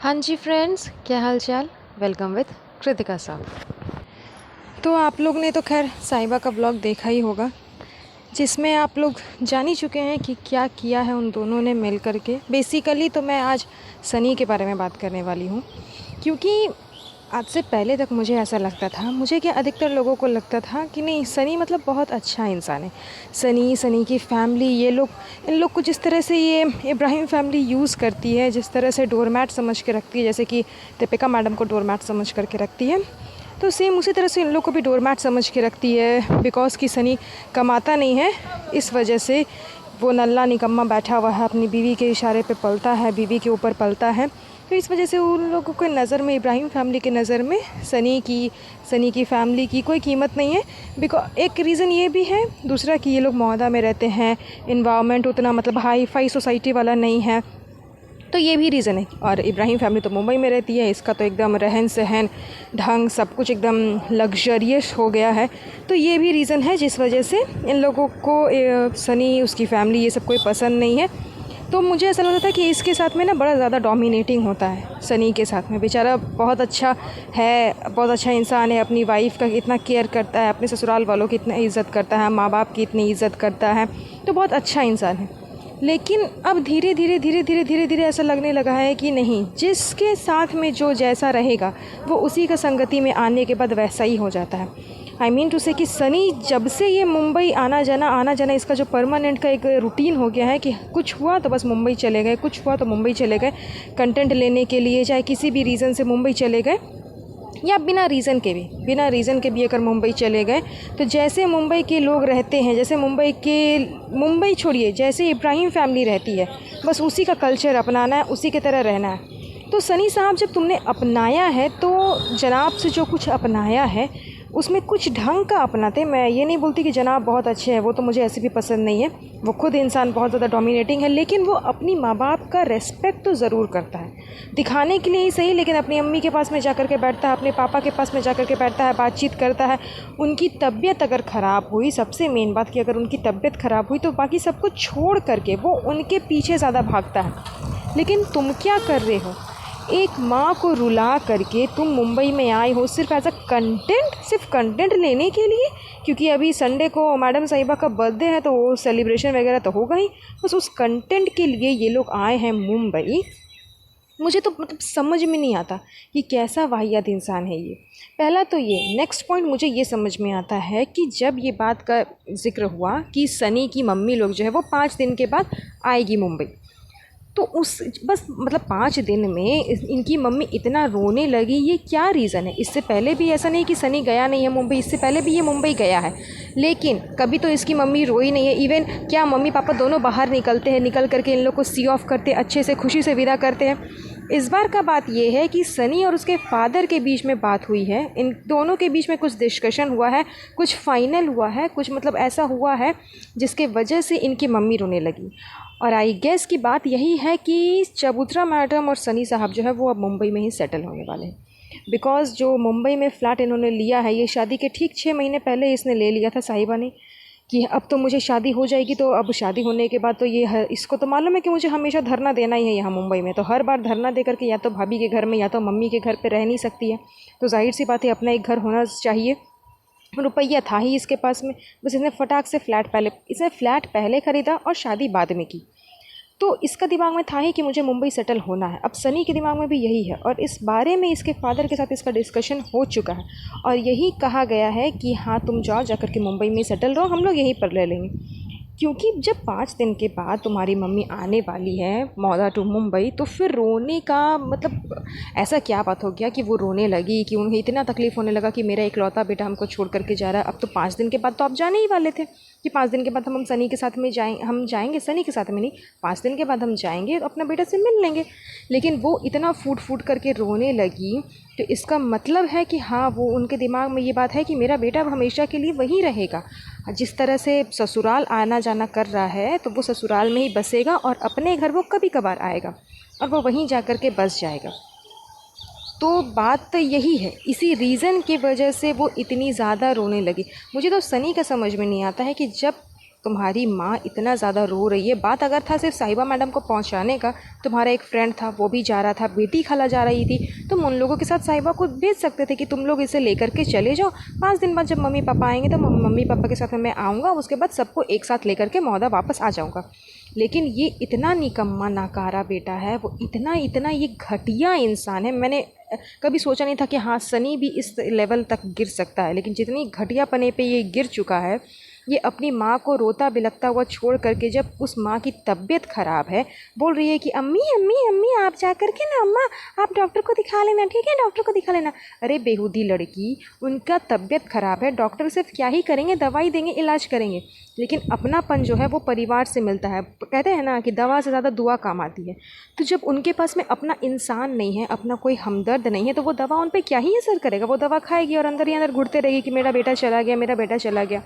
हाँ जी फ्रेंड्स, क्या हाल चाल। वेलकम विद कृतिका साहब। तो आप लोग ने तो खैर साहिबा का ब्लॉग देखा ही होगा, जिसमें आप लोग जान ही चुके हैं कि क्या किया है उन दोनों ने मिल कर के। बेसिकली तो मैं आज सनी के बारे में बात करने वाली हूँ, क्योंकि आज से पहले तक मुझे ऐसा लगता था, मुझे क्या अधिकतर लोगों को लगता था कि नहीं, सनी मतलब बहुत अच्छा इंसान है। सनी की फैमिली, ये लोग, इन लोग को जिस तरह से ये इब्राहिम फैमिली यूज़ करती है, जिस तरह से डोरमैट समझ के रखती है, जैसे कि दीपिका मैडम को डोरमैट समझ करके रखती है, तो सेम उसी तरह से इन लोग को भी डोरमैट समझ के रखती है। बिकॉज़ कि सनी कमाता नहीं है, इस वजह से वो नल्ला निकम्मा बैठा हुआ है, अपनी बीवी के इशारे पे पलता है, बीवी के ऊपर पलता है। तो इस वजह से उन लोगों के नज़र में, इब्राहिम फैमिली के नज़र में सनी की फैमिली की कोई कीमत नहीं है। बिकॉज एक रीज़न ये भी है, दूसरा कि ये लोग मोहल्ला में रहते हैं, इन्वायरमेंट उतना मतलब हाई फाई सोसाइटी वाला नहीं है, तो ये भी रीज़न है। और इब्राहिम फैमिली तो मुंबई में रहती है, इसका तो एकदम रहन सहन ढंग सब कुछ एकदम लग्जरियस हो गया है। तो ये भी रीज़न है जिस वजह से इन लोगों को सनी, उसकी फैमिली, ये सब कोई पसंद नहीं है। तो मुझे ऐसा लगता था कि इसके साथ में ना बड़ा ज़्यादा डोमिनेटिंग होता है सनी के साथ में। बेचारा बहुत अच्छा है, बहुत अच्छा इंसान है, अपनी वाइफ का इतना केयर करता है, अपने ससुराल वालों की इतना इज़्ज़त करता है, माँ बाप की इतनी इज़्ज़त करता है, तो बहुत अच्छा इंसान है। लेकिन अब धीरे धीरे ऐसा लगने लगा है कि नहीं, जिसके साथ में जो जैसा रहेगा वो उसी का संगति में आने के बाद वैसा ही हो जाता है। आई मीन टू से कि सनी जब से ये मुंबई आना जाना इसका जो परमानेंट का एक रूटीन हो गया है कि कुछ हुआ तो बस मुंबई चले गए, कुछ हुआ तो मुंबई चले गए, कंटेंट लेने के लिए, चाहे किसी भी रीज़न से मुंबई चले गए, या बिना रीज़न के भी अगर मुंबई चले गए, तो जैसे मुंबई के लोग रहते हैं, जैसे मुंबई छोड़िए, जैसे इब्राहिम फैमिली रहती है, बस उसी का कल्चर अपनाना है, उसी की तरह रहना है। तो सनी साहब, जब तुमने अपनाया है तो जनाब से जो कुछ अपनाया है उसमें कुछ ढंग का अपनाते। मैं ये नहीं बोलती कि जनाब बहुत अच्छे हैं, वो तो मुझे ऐसे भी पसंद नहीं है, वो खुद इंसान बहुत ज़्यादा डोमिनेटिंग है, लेकिन वो अपनी माँ बाप का रेस्पेक्ट तो ज़रूर करता है, दिखाने के लिए ही सही, लेकिन अपनी अम्मी के पास में जा कर के बैठता है, अपने पापा के पास में जा कर के बैठता है, बातचीत करता है। उनकी तबीयत अगर ख़राब हुई, सबसे मेन बात कि अगर उनकी तबीयत ख़राब हुई तो बाकी सब कुछ छोड़ करके वो उनके पीछे ज़्यादा भागता है। लेकिन तुम क्या कर रहे हो, एक माँ को रुला करके तुम मुंबई में आए हो सिर्फ एज अ कंटेंट, सिर्फ कंटेंट लेने के लिए, क्योंकि अभी संडे को मैडम साहिबा का बर्थडे है तो वो सेलिब्रेशन वगैरह तो होगा ही, बस उस कंटेंट के लिए ये लोग आए हैं मुंबई। मुझे तो मतलब समझ में नहीं आता कि कैसा वाहियात इंसान है ये। पहला तो ये, नेक्स्ट पॉइंट मुझे ये समझ में आता है कि जब ये बात का जिक्र हुआ कि सनी की मम्मी लोग जो है वो 5 दिन के बाद आएगी मुंबई, तो उस बस मतलब 5 दिन में इनकी मम्मी इतना रोने लगी, ये क्या रीज़न है। इससे पहले भी ऐसा नहीं कि सनी गया नहीं है मुंबई, इससे पहले भी ये मुंबई गया है, लेकिन कभी तो इसकी मम्मी रोई नहीं है। इवन क्या मम्मी पापा दोनों बाहर निकलते हैं, निकल करके इन लोग को सी ऑफ करते, अच्छे से खुशी से विदा करते हैं। इस बार का बात ये है कि सनी और उसके फादर के बीच में बात हुई है, इन दोनों के बीच में कुछ डिस्कशन हुआ है, कुछ फाइनल हुआ है, कुछ मतलब ऐसा हुआ है जिसके वजह से इनकी मम्मी रोने लगी। और आई गेस की बात यही है कि चबूतरा मैडम और सनी साहब जो है वो अब मुंबई में ही सेटल होने वाले हैं। बिकॉज़ जो मुंबई में फ़्लैट इन्होंने लिया है, ये शादी के ठीक 6 महीने पहले इसने ले लिया था साहिबा ने, कि अब तो मुझे शादी हो जाएगी, तो अब शादी होने के बाद तो ये इसको तो मालूम है कि मुझे हमेशा धरना देना ही है यहाँ मुंबई में, तो हर बार धरना दे करके या तो भाभी के घर में या तो मम्मी के घर पे रह नहीं सकती है, तो जाहिर सी बात है अपना एक घर होना चाहिए। रुपया था ही इसके पास में, बस इसने फटाक से इसने फ्लैट पहले ख़रीदा और शादी बाद में की। तो इसका दिमाग में था ही कि मुझे मुंबई सेटल होना है। अब सनी के दिमाग में भी यही है, और इस बारे में इसके फादर के साथ इसका डिस्कशन हो चुका है, और यही कहा गया है कि हाँ तुम जाओ, जाकर के मुंबई में सेटल रहो, हम लोग यहीं पर ले लेंगे। क्योंकि जब 5 दिन के बाद तुम्हारी मम्मी आने वाली है मौदा टू मुंबई, तो फिर रोने का मतलब ऐसा क्या बात हो गया कि वो रोने लगी, कि उन्हें इतना तकलीफ़ होने लगा कि मेरा इकलौता बेटा हमको छोड़ करके जा रहा है। अब तो 5 दिन के बाद तो आप जाने ही वाले थे कि 5 दिन के बाद हम सनी के साथ में हम जाएंगे, सनी के साथ में नहीं, 5 दिन के बाद हम जाएंगे तो अपना बेटा से मिल लेंगे। लेकिन वो इतना फूट फूट करके रोने लगी, तो इसका मतलब है कि हाँ, वो उनके दिमाग में ये बात है कि मेरा बेटा अब हमेशा के लिए वहीं रहेगा। जिस तरह से ससुराल आना जाना कर रहा है, तो वो ससुराल में ही बसेगा, और अपने घर वो कभी कभार आएगा और वो वहीं जा कर के बस जाएगा। तो बात तो यही है, इसी रीज़न की वजह से वो इतनी ज़्यादा रोने लगी। मुझे तो सनी का समझ में नहीं आता है कि जब तुम्हारी माँ इतना ज़्यादा रो रही है। बात अगर था सिर्फ साहिबा मैडम को पहुंचाने का, तुम्हारा एक फ्रेंड था वो भी जा रहा था, बेटी खाला जा रही थी, तुम उन लोगों के साथ साहिबा को भेज सकते थे कि तुम लोग इसे लेकर के चले जाओ। 5 दिन बाद जब मम्मी पापा आएंगे तो मम्मी पापा के साथ में मैं आऊँगा, उसके बाद सबको एक साथ लेकर के मौदा वापस आ जाऊँगा। लेकिन ये इतना निकम्मा नाकारा बेटा है, वो इतना ये घटिया इंसान है। मैंने कभी सोचा नहीं था कि हाँ सनी भी इस लेवल तक गिर सकता है, लेकिन जितनी घटियापने पे ये गिर चुका है। ये अपनी माँ को रोता बिलखता हुआ छोड़ करके, जब उस माँ की तबीयत ख़राब है, बोल रही है कि अम्मी अम्मी अम्मी आप जा कर के ना अम्मा आप डॉक्टर को दिखा लेना, ठीक है डॉक्टर को दिखा लेना। अरे बेहूदी लड़की, उनका तबीयत ख़राब है, डॉक्टर सिर्फ क्या ही करेंगे, दवाई देंगे, इलाज करेंगे। लेकिन अपनापन जो है वो परिवार से मिलता है। कहते हैं ना कि दवा से ज़्यादा दुआ काम आती है। तो जब उनके पास में अपना इंसान नहीं है, अपना कोई हमदर्द नहीं है, तो वो दवा उन पर क्या ही असर करेगा। वो दवा खाएगी और अंदर ही अंदर घुटते रहेगी कि मेरा बेटा चला गया, मेरा बेटा चला गया।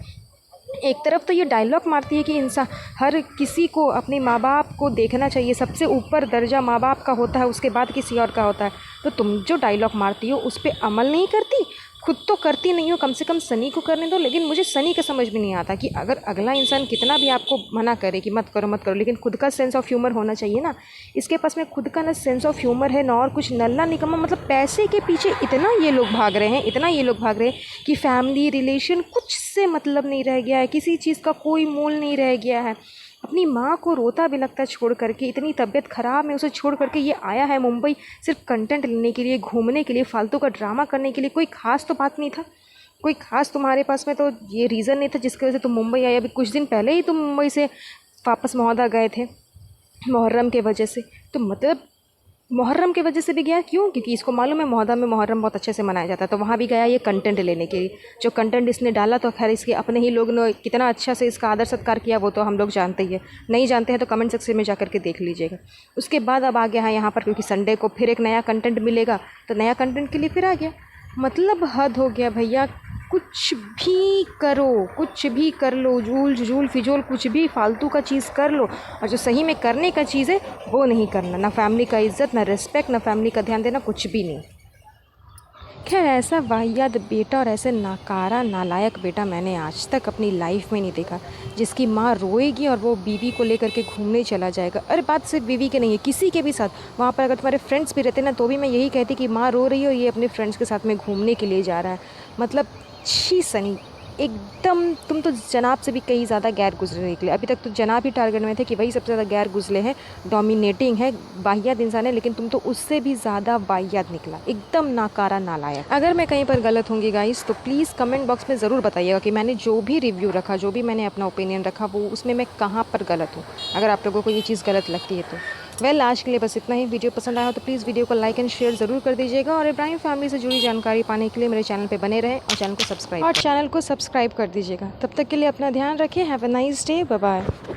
एक तरफ तो ये डायलॉग मारती है कि इंसान हर किसी को अपने माँ बाप को देखना चाहिए, सबसे ऊपर दर्जा माँ बाप का होता है, उसके बाद किसी और का होता है। तो तुम जो डायलॉग मारती हो उस पर अमल नहीं करती, खुद तो करती नहीं हो, कम से कम सनी को करने दो। लेकिन मुझे सनी का समझ में नहीं आता कि अगर अगला इंसान कितना भी आपको मना करे कि मत करो मत करो, लेकिन खुद का सेंस ऑफ ह्यूमर होना चाहिए ना। इसके पास में खुद का ना सेंस ऑफ ह्यूमर है ना और कुछ, नल्ला निकम्मा। मतलब पैसे के पीछे इतना ये लोग भाग रहे हैं, इतना ये लोग भाग रहे हैं कि फैमिली रिलेशन कुछ से मतलब नहीं रह गया है, किसी चीज़ का कोई मोल नहीं रह गया है। अपनी माँ को रोता बिलखता छोड़ करके, इतनी तबीयत ख़राब में उसे छोड़ करके ये आया है मुंबई सिर्फ कंटेंट लेने के लिए, घूमने के लिए, फालतू का ड्रामा करने के लिए। कोई ख़ास तो बात नहीं था, कोई ख़ास तुम्हारे पास में तो ये रीज़न नहीं था जिसकी वजह से तुम मुंबई आए। अभी कुछ दिन पहले ही तुम मुंबई से वापस मौदा गए थे मुहर्रम के वजह से। तो मतलब मुहर्रम की वजह से भी गया क्यों? क्योंकि इसको मालूम है मौदा में मुहर्रम बहुत अच्छे से मनाया जाता है, तो वहाँ भी गया ये कंटेंट लेने के लिए। जो कंटेंट इसने डाला तो खैर इसके अपने ही लोग ने कितना अच्छा से इसका आदर सत्कार किया वो तो हम लोग जानते ही है। नहीं जानते हैं तो कमेंट सेक्शन में जा कर के देख लीजिएगा। उसके बाद अब आ गया है यहाँ पर, क्योंकि संडे को फिर एक नया कंटेंट मिलेगा, तो नया कंटेंट के लिए फिर आ गया। मतलब हद हो गया भैया। कुछ भी करो, कुछ भी कर लो, झूल झूल फिजूल कुछ भी फालतू का चीज़ कर लो, और जो सही में करने का चीज़ है वो नहीं करना। ना फैमिली का इज़्ज़त, ना रिस्पेक्ट, ना फैमिली का ध्यान देना, कुछ भी नहीं। खैर ऐसा वाहियात बेटा और ऐसे नाकारा नालायक बेटा मैंने आज तक अपनी लाइफ में नहीं देखा, जिसकी माँ रोएगी और वो बीवी को लेकर के घूमने चला जाएगा। अरे बात सिर्फ बीवी के नहीं है, किसी के भी साथ। वहाँ पर अगर तुम्हारे फ्रेंड्स भी रहते ना तो भी मैं यही कहती कि माँ रो रही है और ये अपने फ्रेंड्स के साथ में घूमने के लिए जा रहा है। मतलब छी सनी, एकदम तुम तो जनाब से भी कहीं ज़्यादा गैर गुजरे निकले। अभी तक तो जनाब ही टारगेट में थे कि वही सबसे ज़्यादा गैर गुजरे हैं, डोमिनेटिंग है, वाहियात इंसान है, लेकिन तुम तो उससे भी ज़्यादा वाहियात निकला, एकदम नाकारा नालायक। अगर मैं कहीं पर गलत होंगी गाइस तो प्लीज़ कमेंट बॉक्स में ज़रूर बताइएगा कि मैंने जो भी रिव्यू रखा, जो भी मैंने अपना ओपिनियन रखा, वो उसमें मैं कहाँ पर गलत हूँ, अगर आप लोगों को ये चीज़ गलत लगती है तो। आज के लिए बस इतना ही। वीडियो पसंद आया हो तो प्लीज़ वीडियो को लाइक एंड शेयर ज़रूर कर दीजिएगा, और इब्राहिम फैमिली से जुड़ी जानकारी पाने के लिए मेरे चैनल पे बने रहें और चैनल को सब्सक्राइब कर दीजिएगा। तब तक के लिए अपना ध्यान रखें। Have a nice day, bye bye.